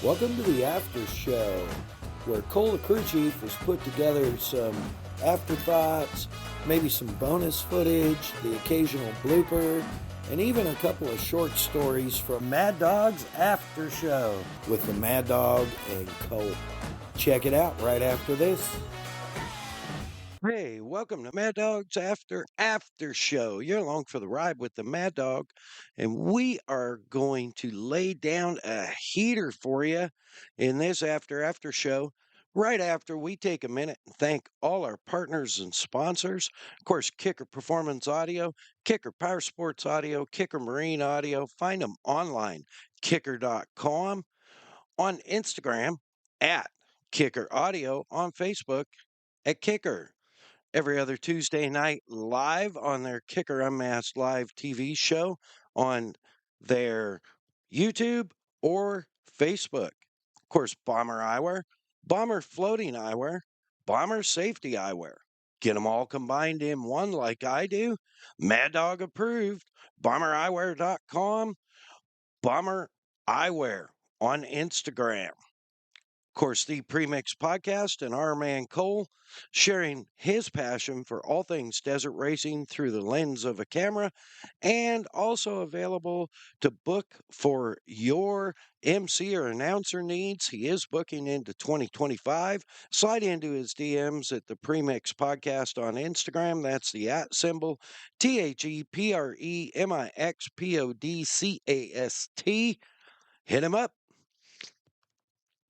Welcome to the After Show, where Cole the crew chief has put together some afterthoughts, maybe some bonus footage, the occasional blooper, and even a couple of short stories from MAddOG'S After Show with the MAddOG and Cole. Check it out right after this. Hey, welcome to MAddOG'S After Show. You're along for the ride with the MAddOG, and we are going to lay down a heater for you in this after show. Right after we take a minute and thank all our partners and sponsors. Of course, Kicker Performance Audio, Kicker Power Sports Audio, Kicker Marine Audio. Find them online, kicker.com, on Instagram at Kicker Audio, on Facebook at Kicker. Every other Tuesday night live on their Kicker Unmasked live TV show on their YouTube or Facebook. Of course, Bomber Eyewear, Bomber Floating Eyewear, Bomber Safety Eyewear. Get them all combined in one like I do. MAddOG approved. BomberEyewear.com. Bomber Eyewear on Instagram. Of course, the Premix Podcast and our man Cole sharing his passion for all things desert racing through the lens of a camera, and also available to book for your MC or announcer needs. He is booking into 2025. Slide into his DMs at the Premix Podcast on Instagram. That's the @ symbol ThePremixPodcast. Hit him up.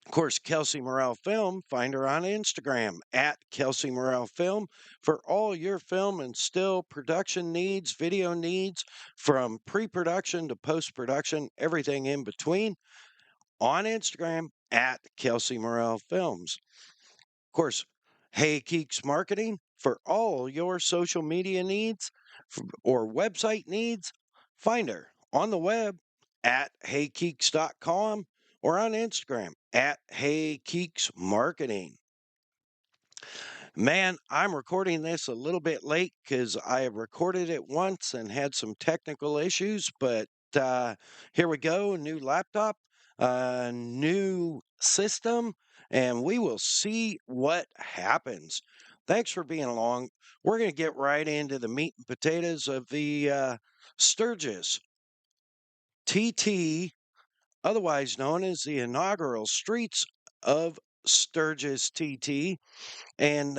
Of course, Kelsey Morrell Film, find her on Instagram at Kelsey Morrell Film for all your film and still production needs, video needs, from pre-production to post-production, everything in between, on Instagram at Kelsey Morrell Films. Of course, Hey Keeks Marketing for all your social media needs or website needs. Find her on the web at heykeeks.com or on Instagram at heykeeksmarketing. Man, I'm recording this a little bit late because I have recorded it once and had some technical issues, but here we go. New laptop, new system, and we will see what happens. Thanks for being along. We're going to get right into the meat and potatoes of the Sturgis TT, otherwise known as the inaugural Streets of Sturgis TT. And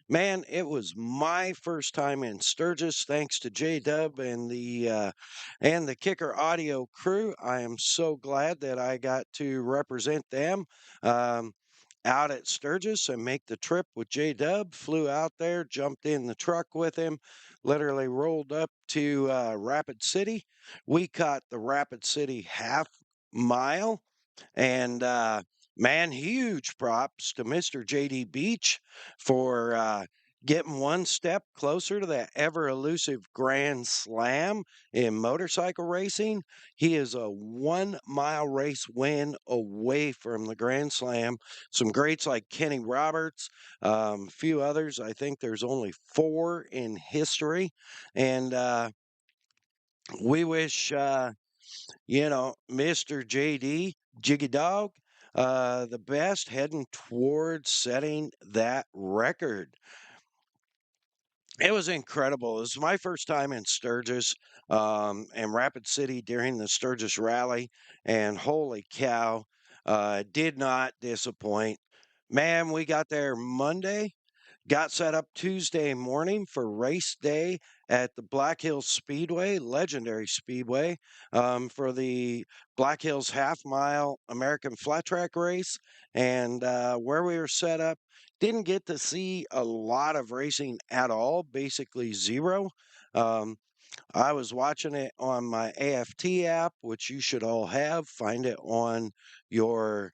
man, it was my first time in Sturgis, thanks to J-Dub and the Kicker Audio crew. I am so glad that I got to represent them out at Sturgis and make the trip with J-Dub. Flew out there, jumped in the truck with him, literally rolled up to Rapid City. We caught the Rapid City half mile, and man, huge props to Mr. JD Beach for getting one step closer to that ever elusive Grand Slam in motorcycle racing. He is a 1 mile race win away from the Grand Slam. Some greats like Kenny Roberts, a few others. I think there's only 4 in history. And we wish, Mr. JD, Jiggy Dog, the best heading towards setting that record. It was incredible. It was my first time in Sturgis and Rapid City during the Sturgis Rally, and holy cow, did not disappoint. Man, we got there Monday. Got set up Tuesday morning for race day at the Black Hills Speedway, legendary speedway, for the Black Hills Half Mile American Flat Track race. And where we were set up, didn't get to see a lot of racing at all, basically zero. Um, I was watching it on my AFT app, which you should all have. Find it on your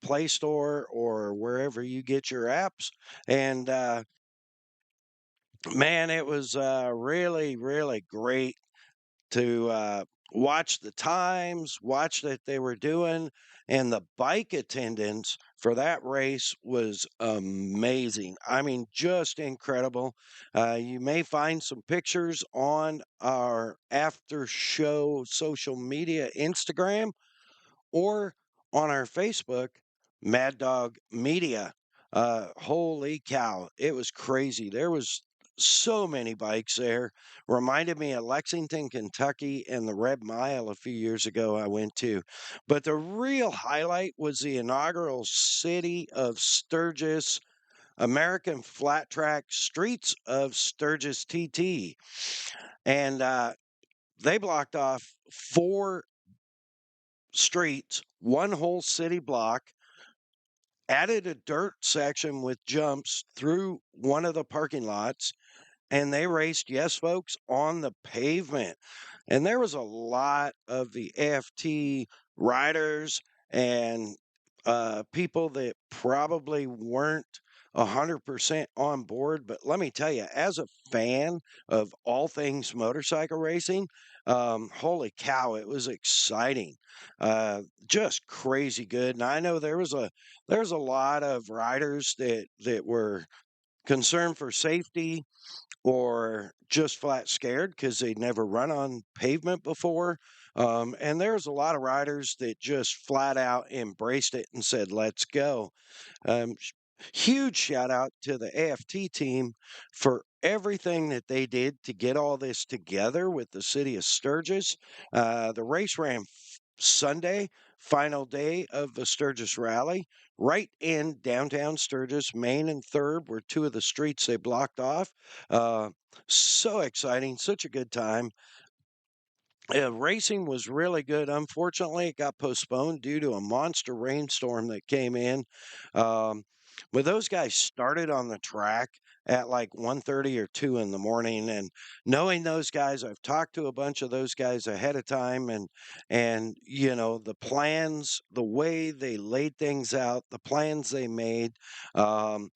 Play Store or wherever you get your apps. And man, it was really, really great to watch the times, watch that they were doing, and the bike attendance for that race was amazing. I mean, just incredible. You may find some pictures on our after show social media, Instagram, or on our Facebook, Mad Dog Media. Holy cow, it was crazy. There was so many bikes there. Reminded me of Lexington, Kentucky, and the Red Mile a few years ago I went to. But the real highlight was the inaugural City of Sturgis American Flat Track Streets of Sturgis TT. And they blocked off 4 streets, one whole city block, added a dirt section with jumps through one of the parking lots, and they raced, yes, folks, on the pavement. And there was a lot of the AFT riders and people that probably weren't 100% on board. But let me tell you, as a fan of all things motorcycle racing, holy cow, it was exciting. Just crazy good. And I know there's a lot of riders that were concerned for safety or just flat scared because they'd never run on pavement before. And there's a lot of riders that just flat out embraced it and said, let's go. Huge shout out to the AFT team for everything that they did to get all this together with the city of Sturgis. The race ran Sunday, final day of the Sturgis Rally, right in downtown Sturgis. Main and Third were two of the streets they blocked off. Uh, so exciting, such a good time. Racing was really good. Unfortunately, it got postponed due to a monster rainstorm that came in. Um, but those guys started on the track at like 1:30 or 2 in the morning, and knowing those guys, I've talked to a bunch of those guys ahead of time, and the plans, the way they laid things out, the plans they made. Um,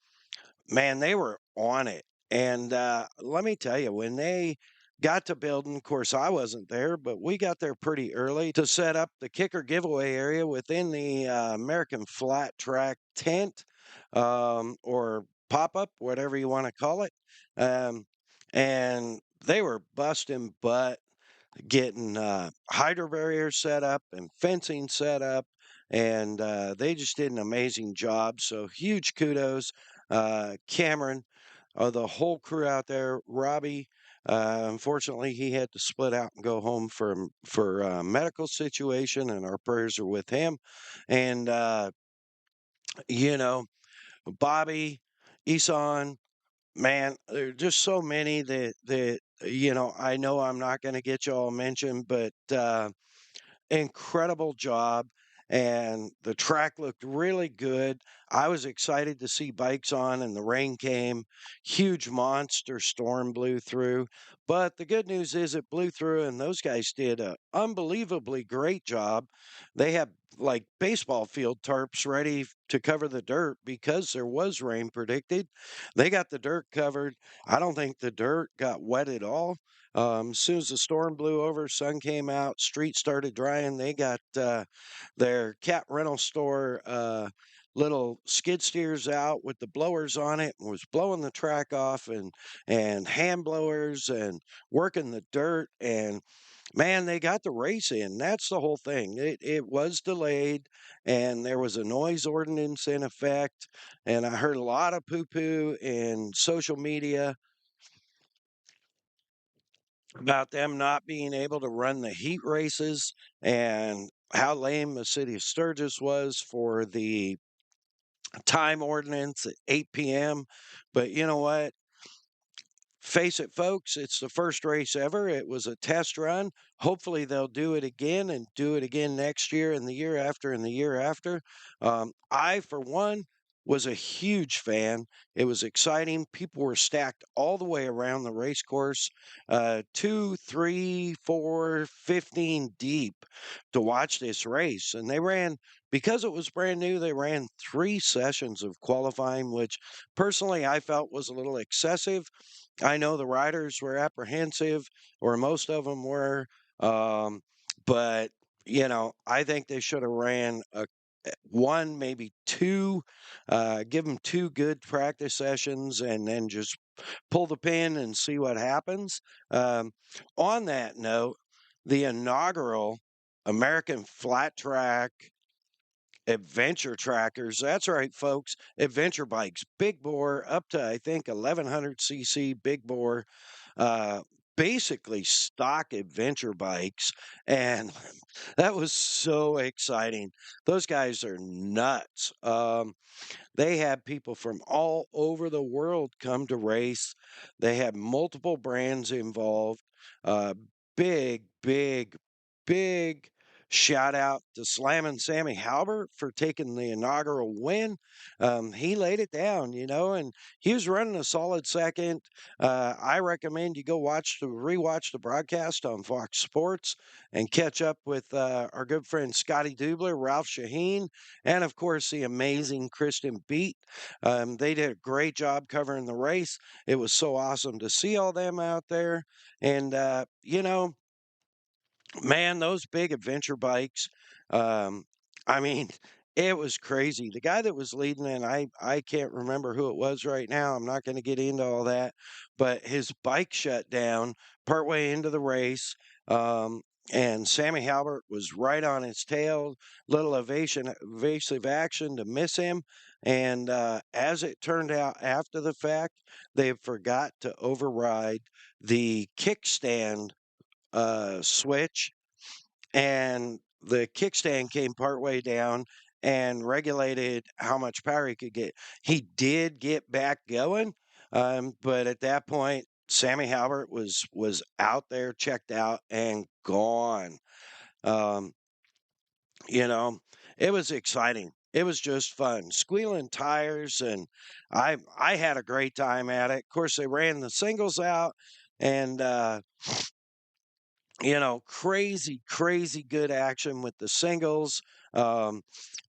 Man, they were on it. And let me tell you, when they got to building, of course, I wasn't there, but we got there pretty early to set up the kicker giveaway area within the American Flat Track tent or pop up, whatever you want to call it. Um, and they were busting butt getting hydro barriers set up and fencing set up, and they just did an amazing job. So huge kudos, Cameron, the whole crew out there. Robbie, unfortunately, he had to split out and go home for a medical situation, and our prayers are with him. And you know, Bobby, Isan, man, there are just so many that I know I'm not going to get you all mentioned, but incredible job. And the track looked really good. I was excited to see bikes on, and the rain came. Huge monster storm blew through. But the good news is it blew through, and those guys did an unbelievably great job. They have like baseball field tarps ready to cover the dirt because there was rain predicted. They got the dirt covered. I don't think the dirt got wet at all. As soon as the storm blew over, sun came out, street started drying. They got their cat rental store little skid steers out with the blowers on it and was blowing the track off and hand blowers and working the dirt. And man, they got the race in. That's the whole thing. It was delayed, and there was a noise ordinance in effect. And I heard a lot of poo poo in social media about them not being able to run the heat races and how lame the city of Sturgis was for the time ordinance at 8 p.m. But you know what? Face it, folks, it's the first race ever. It was a test run. Hopefully, they'll do it again and do it again next year and the year after and the year after. I, for one, was a huge fan. It was exciting. People were stacked all the way around the race course, 2, 3, 4, 15 deep to watch this race. And they ran, because it was brand new, they ran 3 sessions of qualifying, which personally I felt was a little excessive. I know the riders were apprehensive, or most of them were, um, but I think they should have ran one, maybe two, give them 2 good practice sessions, and then just pull the pin and see what happens. On that note, the inaugural American Flat Track adventure trackers. That's right, folks. Adventure bikes, big bore, up to I think 1100 cc big bore, uh, basically stock adventure bikes, and that was so exciting. Those guys are nuts. They had people from all over the world come to race. They had multiple brands involved. Uh, big, big, big shout out to Slammin' Sammy Halbert for taking the inaugural win. He laid it down, and he was running a solid second. I recommend you go rewatch the broadcast on Fox Sports and catch up with our good friend Scotty Dubler, Ralph Shaheen, and of course the amazing Kristen Beat. They did a great job covering the race. It was so awesome to see all them out there. And, man, those big adventure bikes, um, I mean, it was crazy. The guy that was leading, and I can't remember who it was right now. I'm not going to get into all that, but his bike shut down partway into the race. Um, and Sammy Halbert was right on his tail, little evasive action to miss him. And as it turned out after the fact, they forgot to override the kickstand switch, and the kickstand came partway down and regulated how much power he could get. He did get back going, but at that point, Sammy Halbert was out there, checked out, and gone. Um, you know, it was exciting. It was just fun, squealing tires, and I had a great time at it. Of course, they ran the singles out, and crazy, crazy good action with the singles. Um,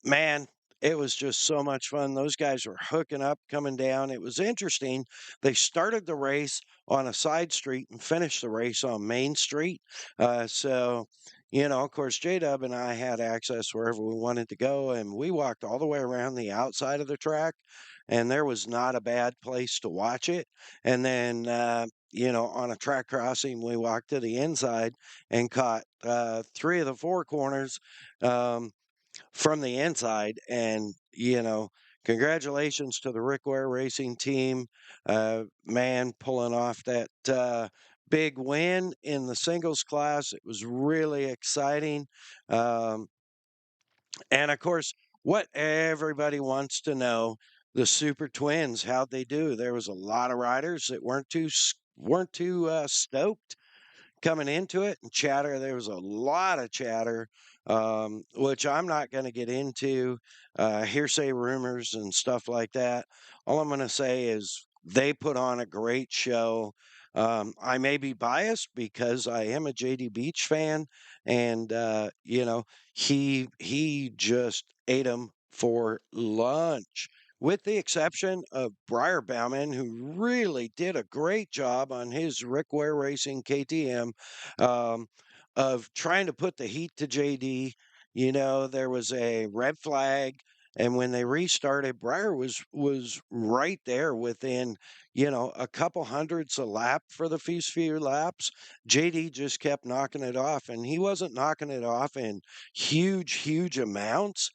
man, it was just so much fun. Those guys were hooking up, coming down. It was interesting. They started the race on a side street and finished the race on Main Street. Of course, J Dub and I had access wherever we wanted to go, and we walked all the way around the outside of the track, and there was not a bad place to watch it. And then, on a track crossing, we walked to the inside and caught three of the four corners. From the inside. And, congratulations to the Rick Ware Racing team, man, pulling off that big win in the singles class. It was really exciting. Um, and of course, what everybody wants to know, the Super Twins, how'd they do? There was a lot of riders that weren't too stoked coming into it, and chatter. There was a lot of chatter, which I'm not going to get into, hearsay rumors and stuff like that. All I'm going to say is they put on a great show. I may be biased because I am a JD Beach fan, and he just ate them for lunch. With the exception of Briar Bauman, who really did a great job on his Rick Ware Racing KTM, um, of trying to put the heat to JD. There was a red flag, and when they restarted, Briar was right there within, a couple hundredths a lap for the first few laps. JD just kept knocking it off, and he wasn't knocking it off in huge, huge amounts.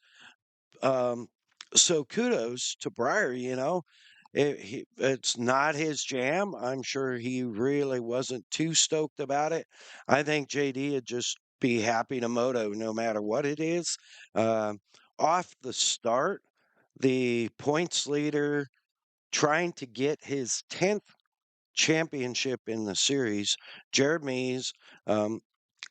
Um, so kudos to Breyer, it's not his jam. I'm sure he really wasn't too stoked about it. I think JD would just be happy to moto no matter what it is. Uh, Off the start, the points leader trying to get his 10th championship in the series, Jared Mees, um,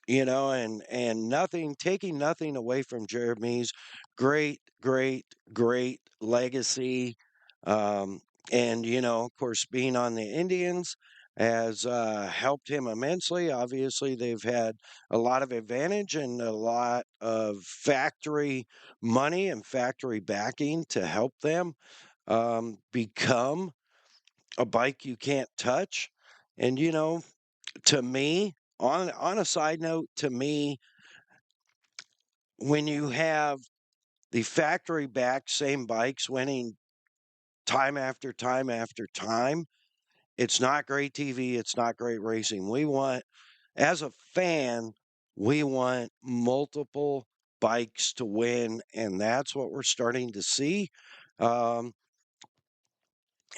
and nothing, taking nothing away from Jeremy's great, great, great legacy. Um, and, of course, being on the Indians has helped him immensely. Obviously, they've had a lot of advantage and a lot of factory money and factory backing to help them become a bike you can't touch. And, to me, on a side note, to me, when you have the factory back same bikes winning time after time after time, it's not great TV, it's not great racing. As a fan, we want multiple bikes to win, and that's what we're starting to see. Um,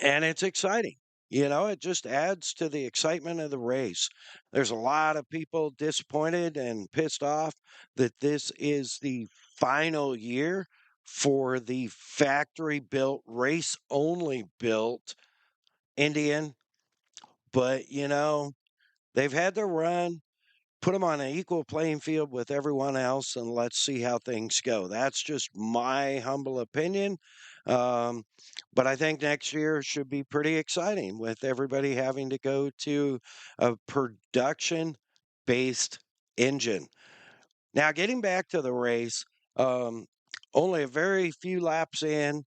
and it's exciting. It just adds to the excitement of the race. There's a lot of people disappointed and pissed off that this is the final year for the factory built, race only built Indian. But, they've had their run, put them on an equal playing field with everyone else, and let's see how things go. That's just my humble opinion. Um, but I think next year should be pretty exciting with everybody having to go to a production based engine. Now, getting back to the race, um, only a very few laps in,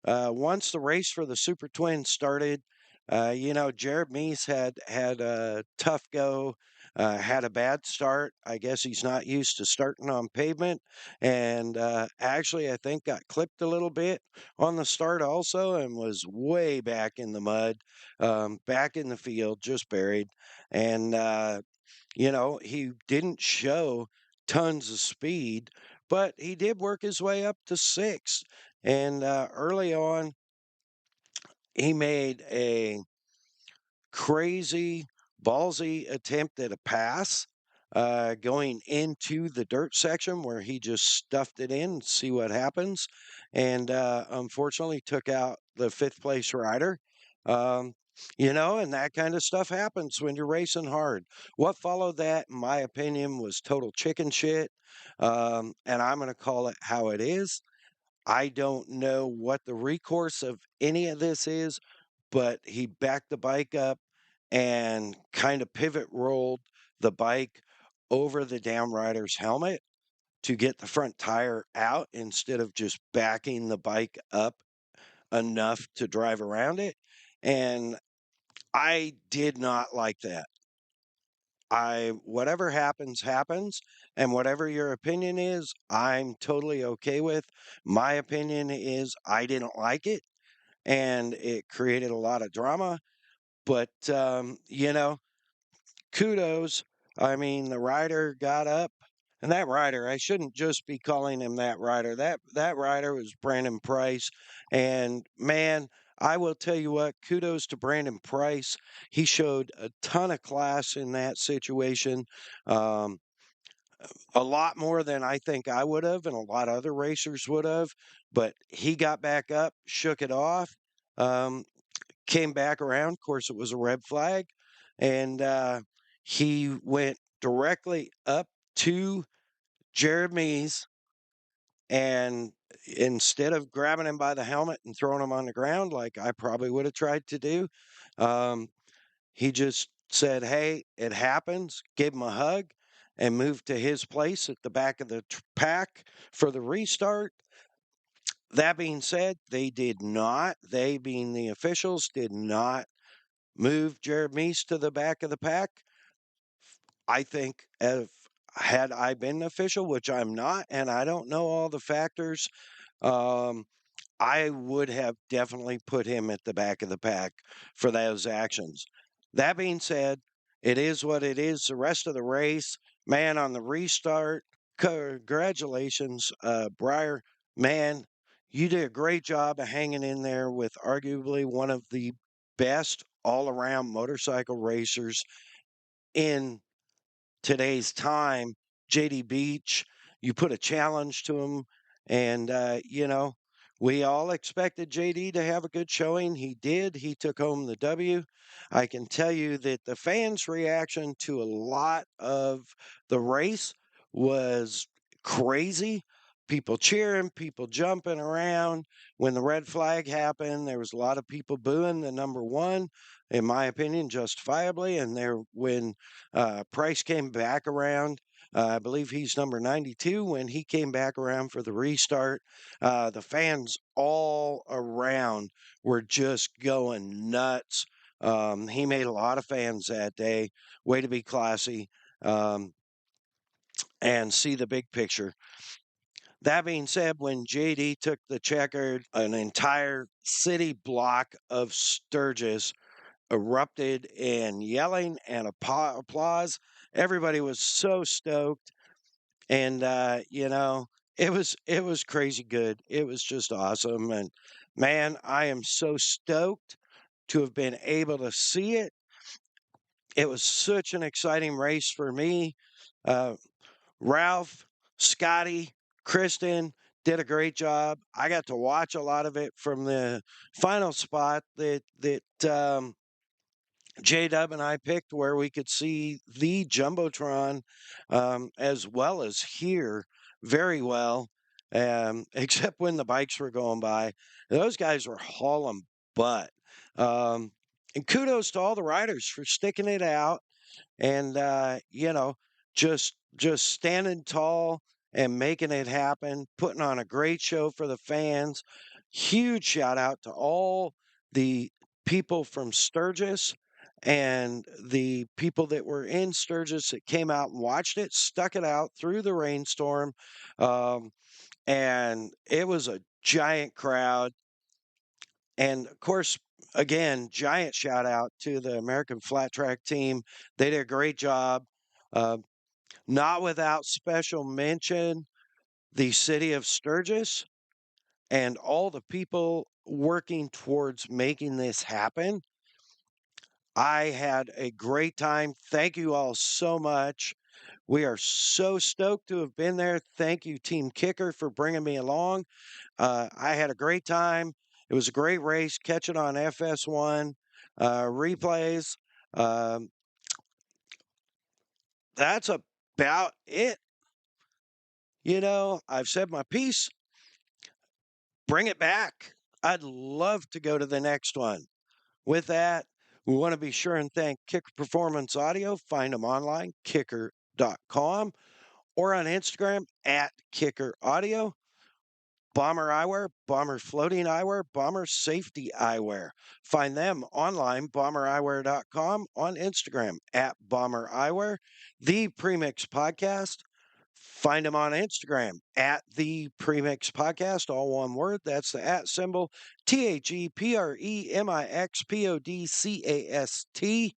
once the race for the Super Twins started, Jared Meese had a tough go, had a bad start. I guess he's not used to starting on pavement, and actually, I think got clipped a little bit on the start also, and was way back in the mud, back in the field, just buried, and he didn't show tons of speed, but he did work his way up to sixth. And early on, he made a crazy, ballsy attempt at a pass going into the dirt section where he just stuffed it in, see what happens. And unfortunately, took out the fifth place rider. Um, and that kind of stuff happens when you're racing hard. What followed that, in my opinion, was total chicken shit. And I'm going to call it how it is. I don't know what the recourse of any of this is, but he backed the bike up and kind of pivot rolled the bike over the downrider's helmet to get the front tire out instead of just backing the bike up enough to drive around it. And I did not like that. Whatever happens, happens. And whatever your opinion is, I'm totally okay with. My opinion is I didn't like it and it created a lot of drama. But, kudos. I mean, the rider got up, and that rider, I shouldn't just be calling him that rider. That rider was Brandon Price, and man, I will tell you what, kudos to Brandon Price. He showed a ton of class in that situation. Um, a lot more than I think I would have, and a lot of other racers would have. But he got back up, shook it off, um, came back around. Of course, it was a red flag, and he went directly up to Jeremy's, and instead of grabbing him by the helmet and throwing him on the ground like I probably would have tried to do, um, he just said, "Hey, it happens." Gave him a hug and moved to his place at the back of the pack for the restart. That being said, they being the officials, did not move Jared Meese to the back of the pack. I think if had I been an official, which I'm not, and I don't know all the factors, um, I would have definitely put him at the back of the pack for those actions. That being said, it is what it is. The rest of the race, man, on the restart, congratulations, Breyer. Man, you did a great job of hanging in there with arguably one of the best all around motorcycle racers in today's time, JD Beach. You put a challenge to him, and we all expected JD to have a good showing. He did. He took home the W. I can tell you that the fans' reaction to a lot of the race was crazy. People cheering, people jumping around. When the red flag happened, there was a lot of people booing the number one, in my opinion, justifiably. And there, when Price came back around. I believe he's number 92. When he came back around for the restart, the fans all around were just going nuts. He made a lot of fans that day. Way to be classy and see the big picture. That being said, when JD took the checkered, an entire city block of Sturgis erupted in yelling and applause. Everybody was so stoked. And it was crazy good. It was just awesome. And man, I am so stoked to have been able to see it. It was such an exciting race for me. Uh, Ralph, Scotty, Kristen did a great job. I got to watch a lot of it from the final spot that J-Dub and I picked, where we could see the Jumbotron, as well as hear very well, except when the bikes were going by. Those guys were hauling butt. Um, and kudos to all the riders for sticking it out and just standing tall and making it happen, putting on a great show for the fans. Huge shout out to all the people from Sturgis and the people that were in Sturgis that came out and watched it, stuck it out through the rainstorm. Um, and it was a giant crowd. And of course, again, giant shout out to the American Flat Track team. They did a great job. Uh, Not without special mention, the city of Sturgis and all the people working towards making this happen. I had a great time. Thank you all so much. We are so stoked to have been there. Thank you, Team Kicker, for bringing me along. I had a great time. It was a great race. Catch it on FS1 replays. Um, that's about it. I've said my piece. Bring it back. I'd love to go to the next one. With that, we want to be sure and thank Kicker Performance Audio. Find them online, kicker.com, or on Instagram at Kicker Audio. Bomber Eyewear, Bomber Floating Eyewear, Bomber Safety Eyewear. Find them online, bombereyewear.com, on Instagram at Bomber Eyewear. The Premix Podcast. Find them on Instagram at The Premix Podcast, all one word. That's the at symbol, TAGPREMIXPODCAST.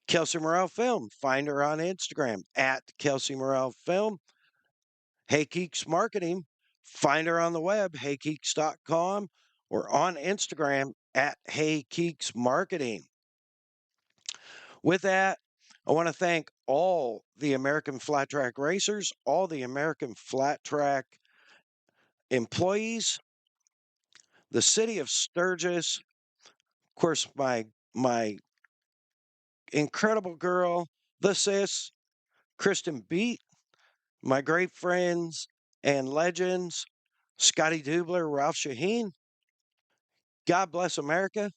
Kelsey Morrell Film. Find her on Instagram at Kelsey Morrell Film. Hey Keeks Marketing. Find her on the web, heykeeks.com, or on Instagram at Hey Keeks Marketing. With that, I want to thank all the American Flat Track racers, all the American Flat Track employees, the city of Sturgis, of course, my incredible girl, the sis, Kristen Beat, my great friends and legends, Scotty Dubler, Ralph Shaheen. God bless America.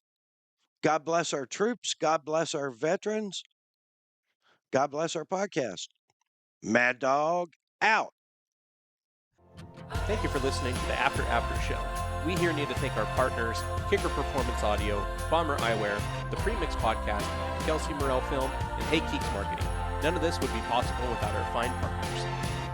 God bless our troops. God bless our veterans. God bless our podcast. Mad Dog out. Thank you for listening to the After Show. We here need to thank our partners, Kicker Performance Audio, Bomber Eyewear, the Premix Podcast, Kelsey Morrell Film, and Hey Keeks Marketing. None of this would be possible without our fine partners.